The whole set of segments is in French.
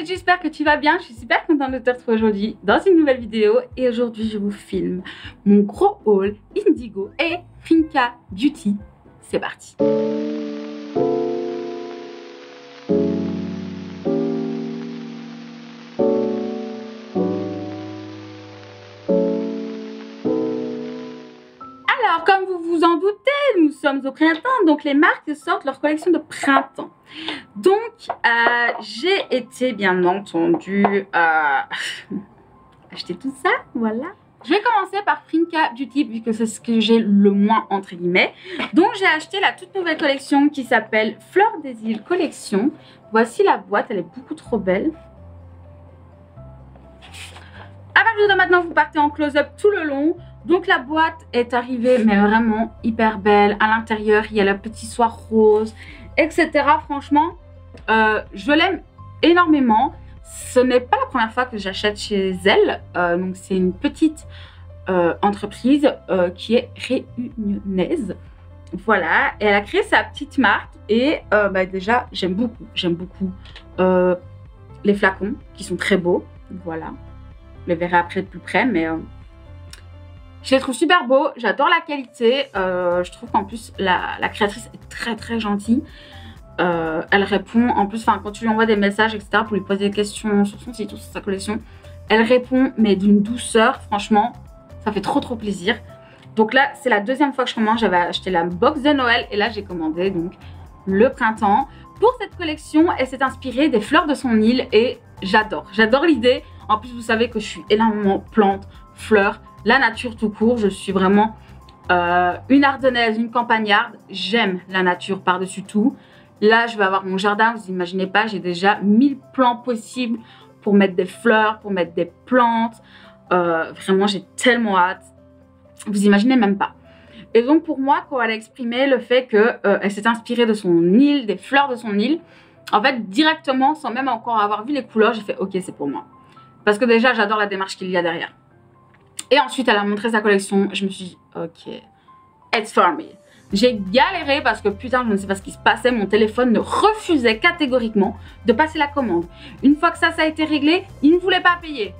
Salut, j'espère que tu vas bien. Je suis super contente de te retrouver aujourd'hui dans une nouvelle vidéo. Et aujourd'hui, je vous filme mon gros haul Indigo et Finca Beauty. C'est parti. Alors, comme vous vous en doutez, nous sommes au printemps, donc les marques sortent leur collection de printemps. Donc, j'ai été bien entendu acheter tout ça, voilà. Je vais commencer par Finca Beauty, vu que c'est ce que j'ai le moins, entre guillemets. Donc, j'ai acheté la toute nouvelle collection qui s'appelle Fleur des Îles Collection. Voici la boîte, elle est beaucoup trop belle. À partir de maintenant, vous partez en close-up tout le long. Donc la boîte est arrivée, mais vraiment hyper belle. À l'intérieur, il y a le petit soie rose, etc. Franchement, je l'aime énormément. Ce n'est pas la première fois que j'achète chez elle. Donc c'est une petite entreprise qui est réunionnaise. Voilà, et elle a créé sa petite marque. Et déjà, j'aime beaucoup les flacons qui sont très beaux. Voilà, vous les verrez après de plus près, mais... je les trouve super beaux, j'adore la qualité, je trouve qu'en plus la créatrice est très gentille. Elle répond, en plus quand tu lui envoies des messages etc. pour lui poser des questions sur son site ou sur sa collection, elle répond mais d'une douceur, franchement ça fait trop plaisir. Donc là c'est la deuxième fois que je commande, j'avais acheté la box de Noël et là j'ai commandé donc le printemps. Pour cette collection, elle s'est inspirée des fleurs de son île et j'adore l'idée. En plus vous savez que je suis énormément plante, fleurs, la nature tout court. Je suis vraiment une ardennaise, une campagnarde. J'aime la nature par-dessus tout. Là, je vais avoir mon jardin. Vous imaginez pas, j'ai déjà 1000 plans possibles pour mettre des fleurs, pour mettre des plantes. Vraiment, j'ai tellement hâte. Vous imaginez même pas. Et donc, pour moi, quand elle a exprimé le fait qu'elle s'est inspirée de son île, des fleurs de son île, en fait, directement, sans même encore avoir vu les couleurs, j'ai fait « Ok, c'est pour moi ». Parce que déjà, j'adore la démarche qu'il y a derrière. Et ensuite, elle a montré sa collection. Je me suis dit, ok, it's for me. J'ai galéré parce que putain, je ne sais pas ce qui se passait. Mon téléphone ne refusait catégoriquement de passer la commande. Une fois que ça a été réglé, il ne voulait pas payer.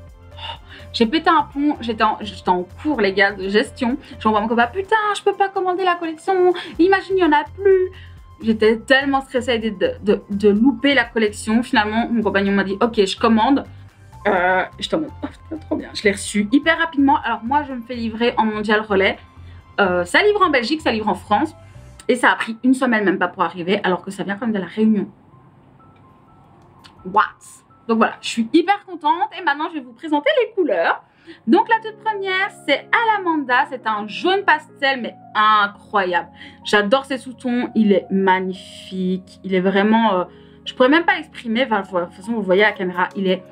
J'ai pété un plomb. J'étais en cours, les gars, de gestion. J'envoie mon copain, putain, je peux pas commander la collection. Imagine, il n'y en a plus. J'étais tellement stressée à l'idée de louper la collection. Finalement, mon compagnon m'a dit, ok, je commande. J'étais en mode, oh, trop bien. Je l'ai reçu hyper rapidement. Alors moi, je me fais livrer en mondial relais. Ça livre en Belgique, ça livre en France. Et ça a pris une semaine même pas pour arriver, alors que ça vient quand même de la Réunion. What? Donc voilà, je suis hyper contente. Et maintenant, je vais vous présenter les couleurs. Donc la toute première, c'est Alamanda. C'est un jaune pastel, mais incroyable. J'adore ses sous-tons. Il est magnifique. Il est vraiment... je pourrais même pas l'exprimer. Enfin, de toute façon, vous voyez à la caméra, il est...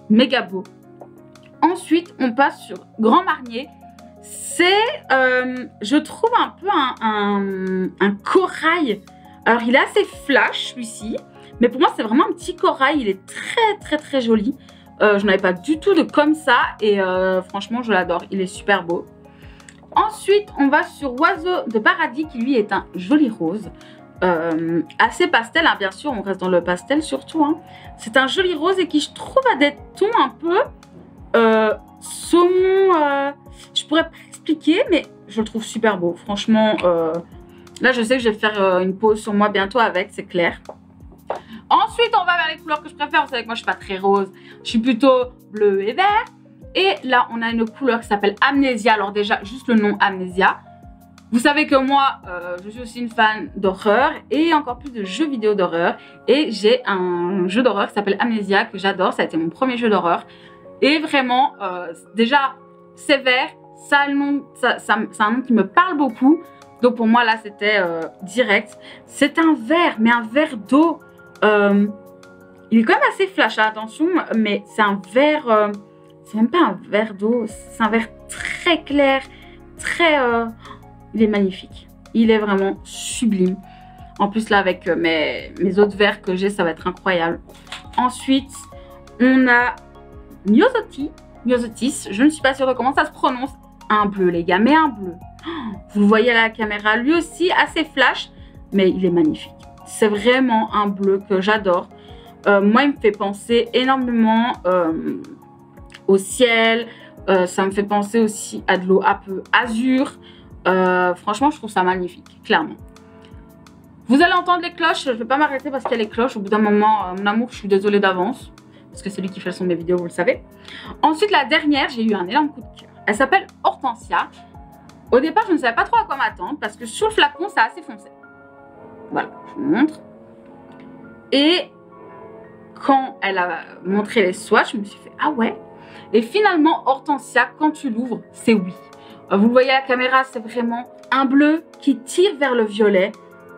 méga beau. Ensuite, on passe sur Grand Marnier. C'est, je trouve un peu un corail. Alors, il est assez flash, celui-ci. Mais pour moi, c'est vraiment un petit corail. Il est très joli. Je n'avais pas du tout de comme ça. Et franchement, je l'adore. Il est super beau. Ensuite, on va sur Oiseau de Paradis, qui lui est un joli rose. Assez pastel, hein, bien sûr, on reste dans le pastel surtout. Hein. C'est un joli rose et qui, je trouve, a des tons un peu saumon. Je pourrais pas expliquer, mais je le trouve super beau. Franchement, là, je sais que je vais faire une pause sur moi bientôt avec, c'est clair. Ensuite, on va vers les couleurs que je préfère. Vous savez que moi, je suis pas très rose. Je suis plutôt bleu et vert. Et là, on a une couleur qui s'appelle Amnésia. Alors déjà, juste le nom Amnésia. Vous savez que moi, je suis aussi une fan d'horreur et encore plus de jeux vidéo d'horreur. Et j'ai un jeu d'horreur qui s'appelle Amnésia que j'adore. Ça a été mon premier jeu d'horreur. Et vraiment, déjà, c'est vert. Ça a un nom qui me parle beaucoup. Donc pour moi, là, c'était direct. C'est un vert, mais un vert d'eau. Il est quand même assez flash, hein, attention. Mais c'est un vert... c'est même pas un vert d'eau. C'est un vert très clair. Très... il est magnifique. Il est vraiment sublime. En plus, là, avec mes autres verres que j'ai, ça va être incroyable. Ensuite, on a Myosotis. Je ne suis pas sûre de comment ça se prononce. Un bleu, les gars, mais un bleu. Vous le voyez à la caméra. Lui aussi, assez flash, mais il est magnifique. C'est vraiment un bleu que j'adore. Moi, il me fait penser énormément au ciel. Ça me fait penser aussi à de l'eau un peu azur. Franchement, je trouve ça magnifique, clairement. Vous allez entendre les cloches. Je ne vais pas m'arrêter parce qu'il y a les cloches. Au bout d'un moment, mon amour, je suis désolée d'avance. Parce que c'est lui qui fait le son de mes vidéos, vous le savez. Ensuite, la dernière, j'ai eu un énorme coup de cœur. Elle s'appelle Hortensia. Au départ, je ne savais pas trop à quoi m'attendre parce que sur le flacon, c'est assez foncé. Voilà, je vous montre. Et quand elle a montré les swatchs, je me suis fait « Ah ouais ?» Et finalement, Hortensia, quand tu l'ouvres, c'est oui. Vous le voyez à la caméra, c'est vraiment un bleu qui tire vers le violet,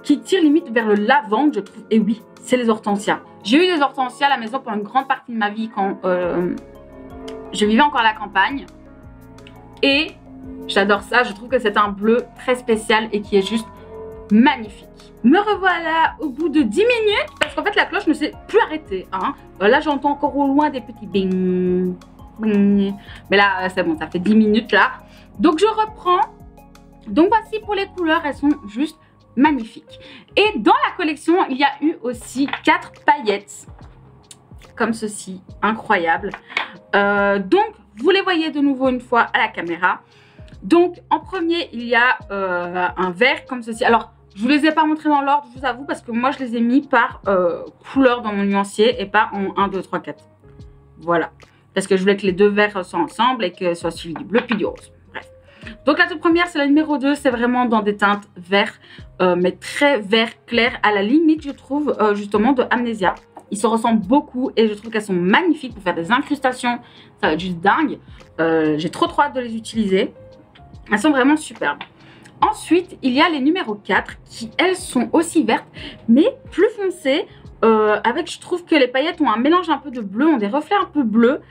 qui tire limite vers le lavande, je trouve. Et oui, c'est les hortensias. J'ai eu des hortensias à la maison pendant une grande partie de ma vie quand je vivais encore à la campagne. Et j'adore ça, je trouve que c'est un bleu très spécial et qui est juste magnifique. Me revoilà au bout de 10 minutes parce qu'en fait la cloche ne s'est plus arrêtée. Hein. Là j'entends encore au loin des petits bing, bing. Mais là c'est bon, ça fait 10 minutes là. Donc je reprends. Donc voici pour les couleurs, elles sont juste magnifiques. Et dans la collection, il y a eu aussi 4 paillettes. Comme ceci, incroyable. Donc vous les voyez de nouveau une fois à la caméra. Donc en premier, il y a un vert comme ceci. Alors je vous les ai pas montrés dans l'ordre, je vous avoue, parce que moi je les ai mis par couleur dans mon nuancier et pas en 1, 2, 3, 4. Voilà. Parce que je voulais que les deux verts soient ensemble et que soit suivi du bleu puis du rose. Bref. Donc la toute première, c'est la numéro 2. C'est vraiment dans des teintes vert, mais très vert clair. À la limite, je trouve justement de Amnesia. Ils se ressemblent beaucoup et je trouve qu'elles sont magnifiques pour faire des incrustations. Ça va être juste dingue. J'ai trop hâte de les utiliser. Elles sont vraiment superbes. Ensuite, il y a les numéros 4 qui, elles, sont aussi vertes, mais plus foncées. Avec, je trouve que les paillettes ont un mélange un peu de bleu, ont des reflets un peu bleus.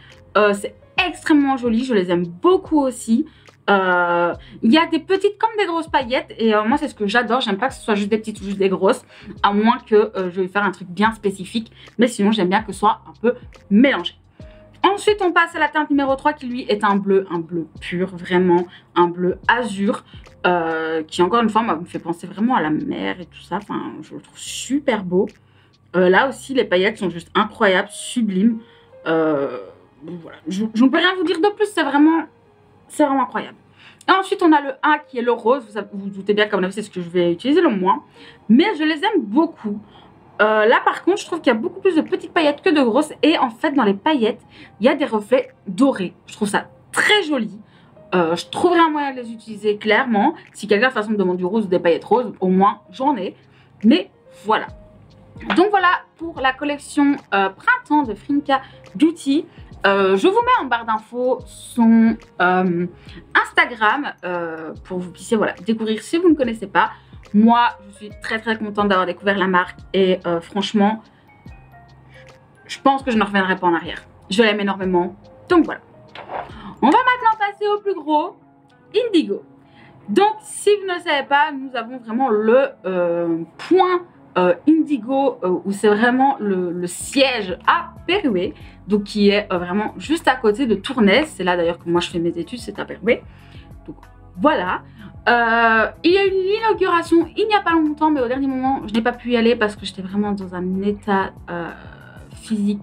C'est extrêmement joli, je les aime beaucoup aussi. Il y a des petites comme des grosses paillettes et moi c'est ce que j'adore. J'aime pas que ce soit juste des petites ou juste des grosses, à moins que je vais faire un truc bien spécifique. Mais sinon j'aime bien que ce soit un peu mélangé. Ensuite, on passe à la teinte numéro 3 qui lui est un bleu pur, vraiment un bleu azur, qui encore une fois me fait penser vraiment à la mer et tout ça. Enfin, je le trouve super beau. Là aussi, les paillettes sont juste incroyables, sublimes. Voilà. Je ne peux rien vous dire de plus, c'est vraiment incroyable. Et ensuite, on a le 1 qui est le rose. Vous vous doutez bien, comme on a vu, c'est ce que je vais utiliser le moins. Mais je les aime beaucoup. Là par contre je trouve qu'il y a beaucoup plus de petites paillettes que de grosses et en fait dans les paillettes il y a des reflets dorés. Je trouve ça très joli. Je trouverai un moyen de les utiliser clairement. Si quelqu'un de toute façon me demande du rose ou des paillettes roses, au moins j'en ai. Mais voilà. Donc voilà pour la collection printemps de Frinka Beauty. Je vous mets en barre d'infos son Instagram pour que vous puissiez voilà, découvrir si vous ne connaissez pas. Moi, je suis très contente d'avoir découvert la marque et franchement, je pense que je ne reviendrai pas en arrière. Je l'aime énormément, donc voilà. On va maintenant passer au plus gros, Indigo. Donc, si vous ne le savez pas, nous avons vraiment le point Indigo où c'est vraiment le siège à Pérouet, donc qui est vraiment juste à côté de Tournai. C'est là d'ailleurs que moi je fais mes études, c'est à Pérouet. Donc voilà. Il y a eu l'inauguration il n'y a pas longtemps, mais au dernier moment je n'ai pas pu y aller parce que j'étais vraiment dans un état physique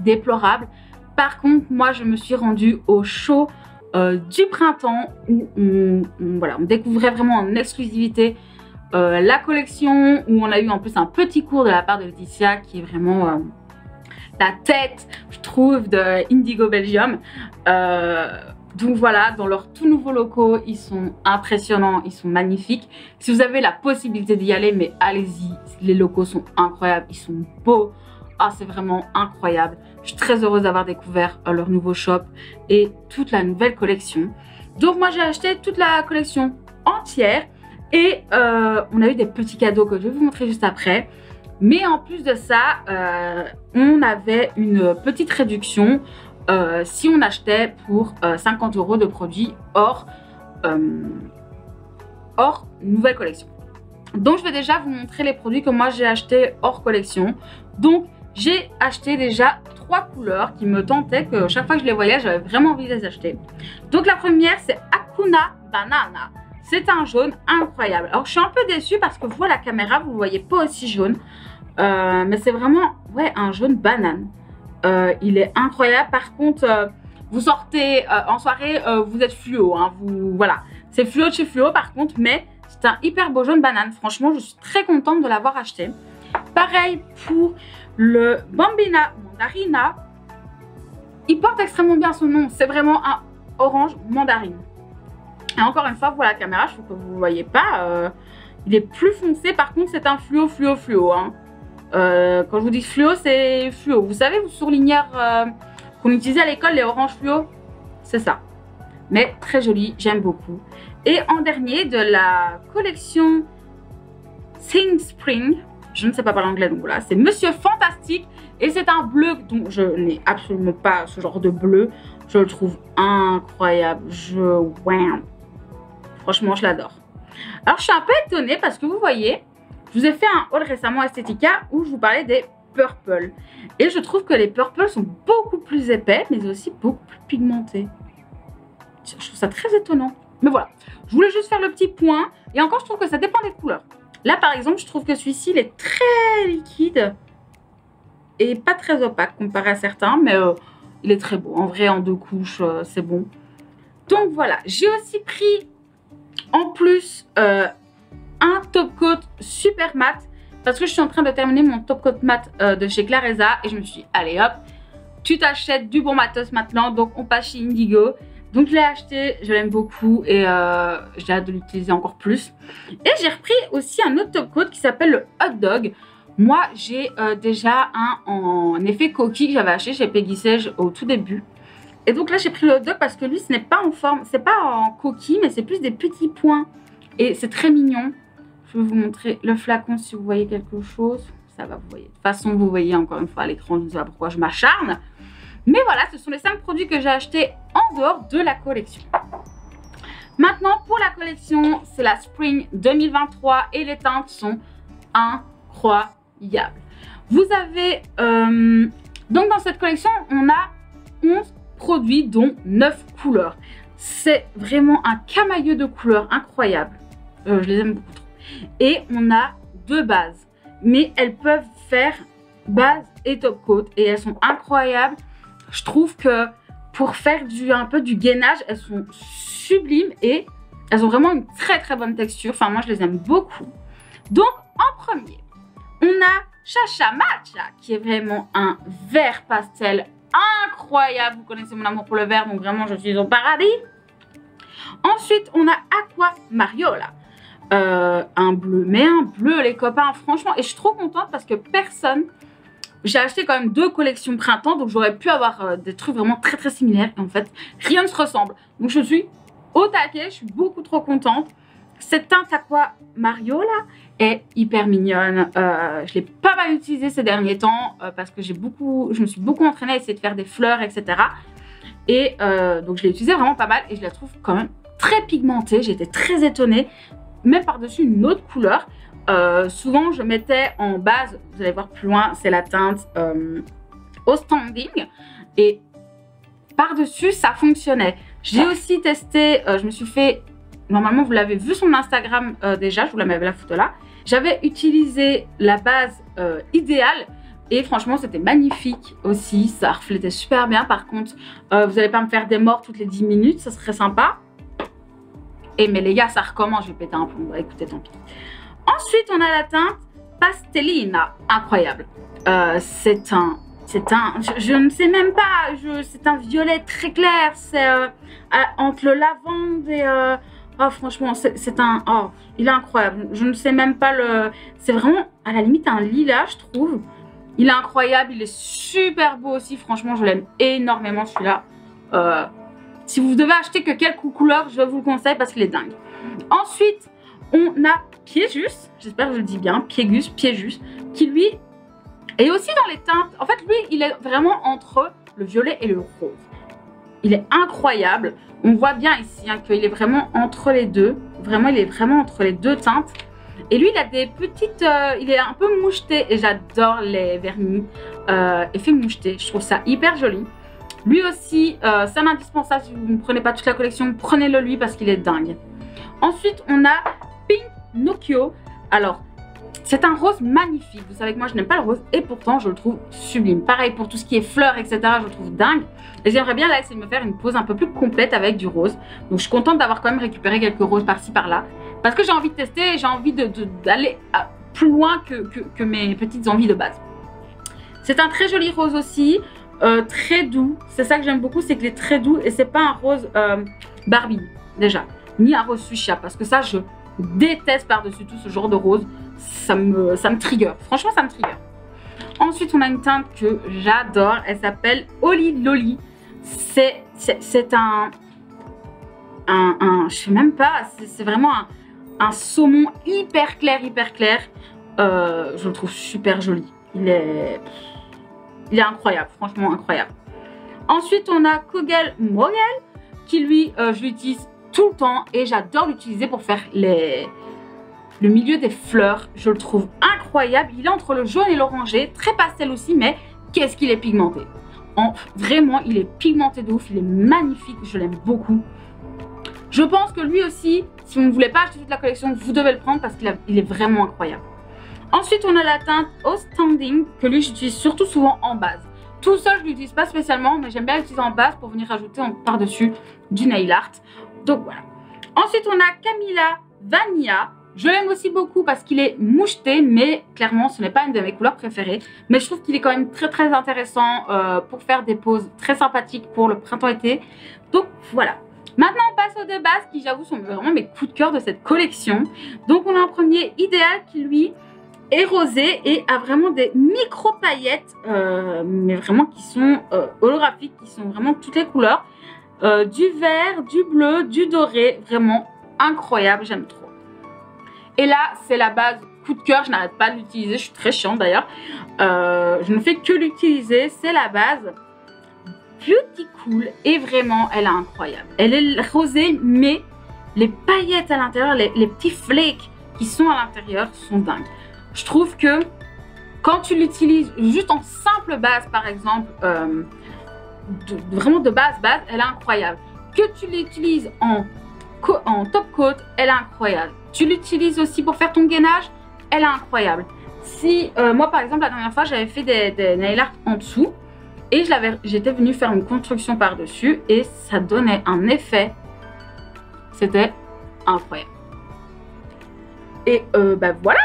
déplorable. Par contre moi je me suis rendue au show du printemps où on découvrait vraiment en exclusivité la collection, où on a eu en plus un petit cours de la part de Laetitia qui est vraiment la tête je trouve de Indigo Belgium. Donc voilà, dans leurs tout nouveaux locaux, ils sont impressionnants, ils sont magnifiques. Si vous avez la possibilité d'y aller, mais allez-y, les locaux sont incroyables, ils sont beaux. Ah, c'est vraiment incroyable. Je suis très heureuse d'avoir découvert leur nouveau shop et toute la nouvelle collection. Donc moi, j'ai acheté toute la collection entière et on a eu des petits cadeaux que je vais vous montrer juste après. Mais en plus de ça, on avait une petite réduction si on achetait pour 50 € de produits hors nouvelle collection. Donc je vais déjà vous montrer les produits que moi j'ai achetés hors collection. Donc j'ai acheté déjà 3 couleurs qui me tentaient, que chaque fois que je les voyais j'avais vraiment envie de les acheter. Donc la première c'est Hakuna Banana. C'est un jaune incroyable. Alors je suis un peu déçue parce que vous à la caméra vous ne voyez pas aussi jaune. Mais c'est vraiment, ouais, un jaune banane. Il est incroyable. Par contre, vous sortez en soirée, vous êtes fluo. Hein, voilà, c'est fluo de chez fluo par contre, mais c'est un hyper beau jaune banane. Franchement, je suis très contente de l'avoir acheté. Pareil pour le Bambina Mandarina. Il porte extrêmement bien son nom. C'est vraiment un orange mandarine. Et encore une fois, pour la caméra, je trouve que vous ne voyez pas. Il est plus foncé. Par contre, c'est un fluo, fluo, fluo. Hein. Quand je vous dis fluo, c'est fluo. Vous savez, vous surligneurs qu'on utilisait à l'école, les oranges fluo, c'est ça. Mais très joli, j'aime beaucoup. Et en dernier, de la collection Sing Spring, je ne sais pas parler anglais, donc voilà, c'est Monsieur Fantastique. Et c'est un bleu dont je n'ai absolument pas ce genre de bleu. Je le trouve incroyable. Wow. Franchement, je l'adore. Alors, je suis un peu étonnée parce que vous voyez, je vous ai fait un haul récemment Estetica où je vous parlais des purple. Et je trouve que les purple sont beaucoup plus épais, mais aussi beaucoup plus pigmentés. Je trouve ça très étonnant. Mais voilà, je voulais juste faire le petit point. Et encore, je trouve que ça dépend des couleurs. Là, par exemple, je trouve que celui-ci, il est très liquide et pas très opaque comparé à certains, mais il est très beau. En vrai, en 2 couches, c'est bon. Donc voilà, j'ai aussi pris en plus un top coat super mat parce que je suis en train de terminer mon top coat mat de chez Clareza et je me suis dit, allez hop, tu t'achètes du bon matos maintenant, donc on passe chez Indigo. Donc je l'ai acheté, je l'aime beaucoup et j'ai hâte de l'utiliser encore plus. Et j'ai repris aussi un autre top coat qui s'appelle le Hot Dog. Moi j'ai déjà un en effet coquille que j'avais acheté chez Peggy Sage au tout début. Et donc là j'ai pris le Hot Dog parce que lui ce n'est pas en forme, c'est pas en coquille mais c'est plus des petits points. Et c'est très mignon. Je vais vous montrer le flacon si vous voyez quelque chose. Ça va, vous voyez. De toute façon vous voyez encore une fois à l'écran, je ne sais pas pourquoi je m'acharne. Mais voilà, ce sont les 5 produits que j'ai achetés en dehors de la collection. Maintenant, pour la collection, c'est la Spring 2023 et les teintes sont incroyables. Vous avez, donc dans cette collection, on a 11 produits dont 9 couleurs. C'est vraiment un camailleux de couleurs incroyable. Je les aime beaucoup trop. Et on a 2 bases, mais elles peuvent faire base et top coat et elles sont incroyables. Je trouve que pour faire un peu du gainage, elles sont sublimes et elles ont vraiment une très très bonne texture. Enfin, moi, je les aime beaucoup. Donc, en premier, on a Chacha Matcha, qui est vraiment un vert pastel incroyable. Vous connaissez mon amour pour le vert, donc vraiment, je suis au paradis. Ensuite, on a Aqua Mariola. Un bleu, mais un bleu, les copains, franchement. Et je suis trop contente parce que personne... J'ai acheté quand même 2 collections printemps, donc j'aurais pu avoir des trucs vraiment très très similaires. Et en fait, rien ne se ressemble. Donc je suis au taquet, je suis beaucoup trop contente. Cette teinte Aqua Mariola est hyper mignonne. Je l'ai pas mal utilisée ces derniers temps parce que je me suis beaucoup entraînée à essayer de faire des fleurs, etc. Et donc je l'ai utilisée vraiment pas mal et je la trouve quand même très pigmentée. J'ai été très étonnée. Même par-dessus une autre couleur. Souvent je mettais en base, vous allez voir plus loin, c'est la teinte au standing et par-dessus ça fonctionnait. J'ai aussi testé, je me suis fait, normalement vous l'avez vu sur mon Instagram déjà, je vous la mets la photo là. J'avais utilisé la base idéale et franchement c'était magnifique aussi, ça reflétait super bien. Par contre vous n'allez pas me faire des morts toutes les 10 minutes, ça serait sympa. Et mais les gars, ça recommence, je vais péter un plomb. Écoutez, tant pis. Ensuite, on a la teinte Pastellina. Incroyable. Je ne sais même pas, c'est un violet très clair. C'est entre le lavande et... oh, franchement, oh, il est incroyable. Je ne sais même pas le... C'est vraiment, à la limite, un lilas, je trouve. Il est incroyable, il est super beau aussi. Franchement, je l'aime énormément, celui-là. Si vous devez acheter que quelques couleurs, je vous le conseille parce qu'il est dingue. Ensuite, on a Piéjus, j'espère que je le dis bien, Piéjus, qui lui est aussi dans les teintes. En fait, lui, il est vraiment entre le violet et le rose. Il est incroyable. On voit bien ici hein, qu'il est vraiment entre les deux. Vraiment, il est vraiment entre les 2 teintes. Et lui, il a des petites... il est un peu moucheté et j'adore les vernis effet moucheté. Je trouve ça hyper joli. Lui aussi, c'est un indispensable. Si vous ne prenez pas toute la collection, prenez-le lui parce qu'il est dingue. Ensuite, on a Pink Nokio. Alors, c'est un rose magnifique. Vous savez que moi, je n'aime pas le rose et pourtant, je le trouve sublime. Pareil pour tout ce qui est fleurs, etc. Je le trouve dingue. Et j'aimerais bien là essayer de me faire une pose un peu plus complète avec du rose. Donc, je suis contente d'avoir quand même récupéré quelques roses par-ci, par-là. Parce que j'ai envie de tester et j'ai envie d'aller plus loin que mes petites envies de base. C'est un très joli rose aussi. Très doux. C'est ça que j'aime beaucoup, c'est qu'il est très doux. Et c'est pas un rose Barbie, déjà. Ni un rose fuchsia. Parce que ça, je déteste par-dessus tout ce genre de rose. Ça me trigger. Franchement, ça me trigger. Ensuite, on a une teinte que j'adore. Elle s'appelle Holy Lolly. C'est je sais même pas. C'est vraiment un saumon hyper clair, hyper clair. Je le trouve super joli. Il est incroyable. Franchement, incroyable. Ensuite, on a Kogel Mogel qui, lui, je l'utilise tout le temps et j'adore l'utiliser pour faire le milieu des fleurs. Je le trouve incroyable. Il est entre le jaune et l'orangé, très pastel aussi, mais qu'est-ce qu'il est pigmenté. Vraiment, il est pigmenté de ouf. Il est magnifique. Je l'aime beaucoup. Je pense que lui aussi, si vous ne voulez pas acheter toute la collection, vous devez le prendre parce qu'il est vraiment incroyable. Ensuite, on a la teinte Outstanding que lui, j'utilise surtout souvent en base. Tout seul, je ne l'utilise pas spécialement, mais j'aime bien l'utiliser en base pour venir rajouter par-dessus du nail art. Donc voilà. Ensuite, on a Camilla Vanilla. Je l'aime aussi beaucoup parce qu'il est moucheté, mais clairement, ce n'est pas une de mes couleurs préférées. Mais je trouve qu'il est quand même très très intéressant pour faire des poses très sympathiques pour le printemps-été. Donc voilà. Maintenant, on passe aux deux bases qui, j'avoue, sont vraiment mes coups de cœur de cette collection. Donc on a un premier Idéal qui, lui, est rosé et a vraiment des micro paillettes, mais vraiment qui sont holographiques, qui sont vraiment toutes les couleurs. Du vert, du bleu, du doré, vraiment incroyable, j'aime trop. Et là, c'est la base coup de cœur, je n'arrête pas de l'utiliser, je suis très chiante d'ailleurs. Je ne fais que l'utiliser, c'est la base Beauty Cool et vraiment, elle est incroyable. Elle est rosée, mais les paillettes à l'intérieur, les petits flakes qui sont à l'intérieur sont dingues. Je trouve que quand tu l'utilises juste en simple base, par exemple, vraiment de base, elle est incroyable. Que tu l'utilises en top coat, elle est incroyable. Tu l'utilises aussi pour faire ton gainage, elle est incroyable. Si moi, par exemple, la dernière fois, j'avais fait des nail art en dessous et j'étais venue faire une construction par-dessus et ça donnait un effet. C'était incroyable. Et bah voilà.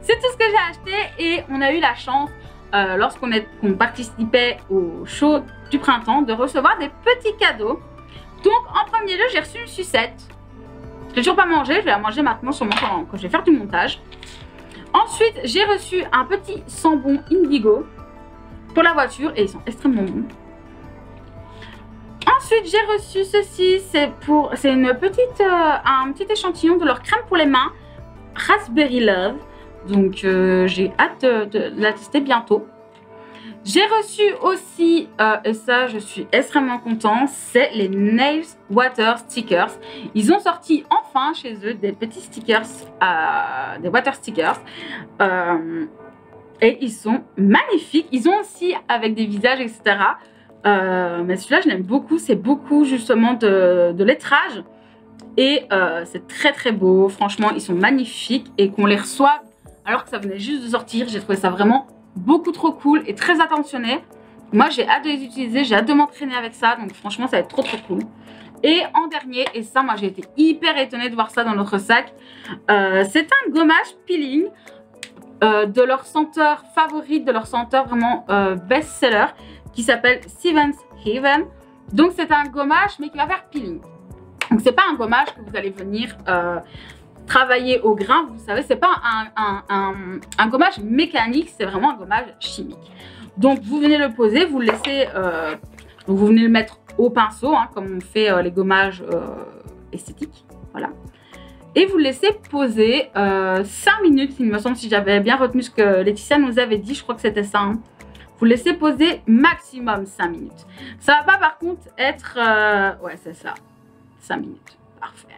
C'est tout ce que j'ai acheté et on a eu la chance, lorsqu'on participait au show du printemps, de recevoir des petits cadeaux. Donc en premier lieu, j'ai reçu une sucette. Je l'ai toujours pas mangée, je vais la manger maintenant sûrement quand je vais faire du montage. Ensuite, j'ai reçu un petit sambon indigo pour la voiture et ils sont extrêmement bons. Ensuite, j'ai reçu ceci, c'est un petit échantillon de leur crème pour les mains, Raspberry Love. Donc j'ai hâte de la tester bientôt. J'ai reçu aussi, et ça je suis extrêmement contente, c'est les Nails Water Stickers. Ils ont sorti enfin chez eux des petits stickers, des water stickers. Et ils sont magnifiques. Ils ont aussi avec des visages, etc. Mais celui-là je l'aime beaucoup, c'est beaucoup justement de lettrage. Et c'est très très beau, franchement ils sont magnifiques. Et qu'on les reçoive alors que ça venait juste de sortir, j'ai trouvé ça vraiment beaucoup trop cool et très attentionné. Moi j'ai hâte de les utiliser, j'ai hâte de m'entraîner avec ça, donc franchement ça va être trop trop cool. Et en dernier, et ça moi j'ai été hyper étonnée de voir ça dans notre sac, c'est un gommage peeling de leur senteur favorite, de leur senteur vraiment best-seller qui s'appelle Seventh Heaven. Donc c'est un gommage mais qui va faire peeling. Donc c'est pas un gommage que vous allez venir travailler au grain, vous savez, c'est pas un gommage mécanique, c'est vraiment un gommage chimique. Donc vous venez le poser, vous le laissez, vous venez le mettre au pinceau, hein, comme on fait les gommages esthétiques, voilà. Et vous le laissez poser 5 minutes, il me semble, si j'avais bien retenu ce que Laetitia nous avait dit, je crois que c'était ça. Hein. Vous le laissez poser maximum 5 minutes. Ça va pas par contre être, ouais c'est ça, 5 minutes, parfait.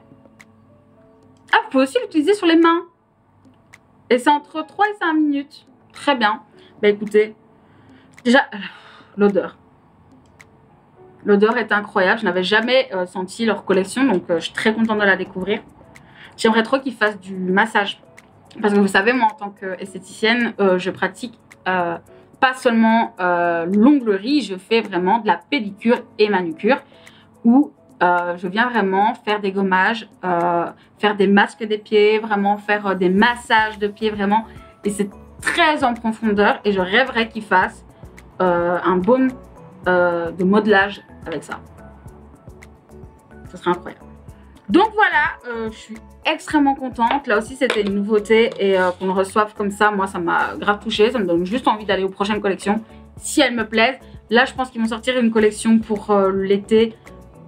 Ah, vous pouvez aussi l'utiliser sur les mains. Et c'est entre 3 et 5 minutes. Très bien. Bah écoutez, déjà, l'odeur. L'odeur est incroyable. Je n'avais jamais senti leur collection, donc je suis très contente de la découvrir. J'aimerais trop qu'ils fassent du massage Parce que vous savez, moi en tant qu'esthéticienne, je pratique pas seulement l'onglerie, je fais vraiment de la pédicure et manucure où je viens vraiment faire des gommages, faire des masques des pieds, vraiment faire des massages de pieds vraiment. Et c'est très en profondeur et je rêverais qu'ils fassent un baume de modelage avec ça. Ce serait incroyable. Donc voilà, je suis extrêmement contente. Là aussi, c'était une nouveauté et qu'on le reçoive comme ça, moi, ça m'a grave touchée. Ça me donne juste envie d'aller aux prochaines collections si elles me plaisent. Là, je pense qu'ils vont sortir une collection pour l'été.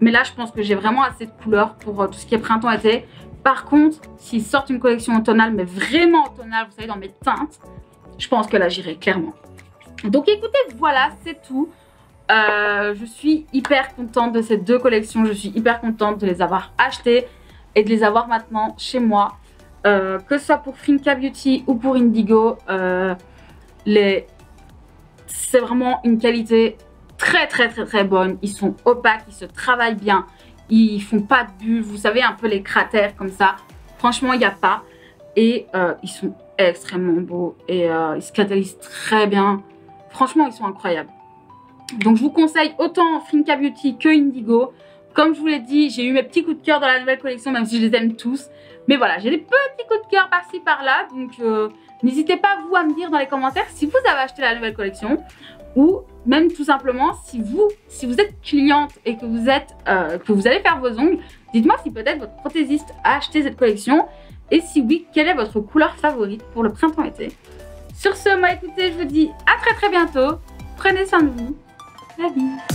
Mais là, je pense que j'ai vraiment assez de couleurs pour tout ce qui est printemps-été. Par contre, s'ils sortent une collection automnale, mais vraiment automnale, vous savez, dans mes teintes, je pense que là, j'irai clairement. Donc écoutez, voilà, c'est tout. Je suis hyper contente de ces deux collections. Je suis hyper contente de les avoir achetées et de les avoir maintenant chez moi. Que ce soit pour Finca Beauty ou pour Indigo, c'est vraiment une qualité très bonne. Ils sont opaques, ils se travaillent bien, ils font pas de bulles. Vous savez, un peu les cratères comme ça. Franchement, il n'y a pas. Et ils sont extrêmement beaux et ils se catalysent très bien. Franchement, ils sont incroyables. Donc je vous conseille autant Finca Beauty que Indigo. Comme je vous l'ai dit, j'ai eu mes petits coups de cœur dans la nouvelle collection, même si je les aime tous. Mais voilà, j'ai des petits coups de cœur par-ci par-là. Donc n'hésitez pas vous à me dire dans les commentaires si vous avez acheté la nouvelle collection. Ou même tout simplement si vous êtes cliente et que vous allez faire vos ongles, dites-moi si peut-être votre prothésiste a acheté cette collection. Et si oui, quelle est votre couleur favorite pour le printemps-été. Sur ce, moi écoutez, je vous dis à très bientôt. Prenez soin de vous. La vie.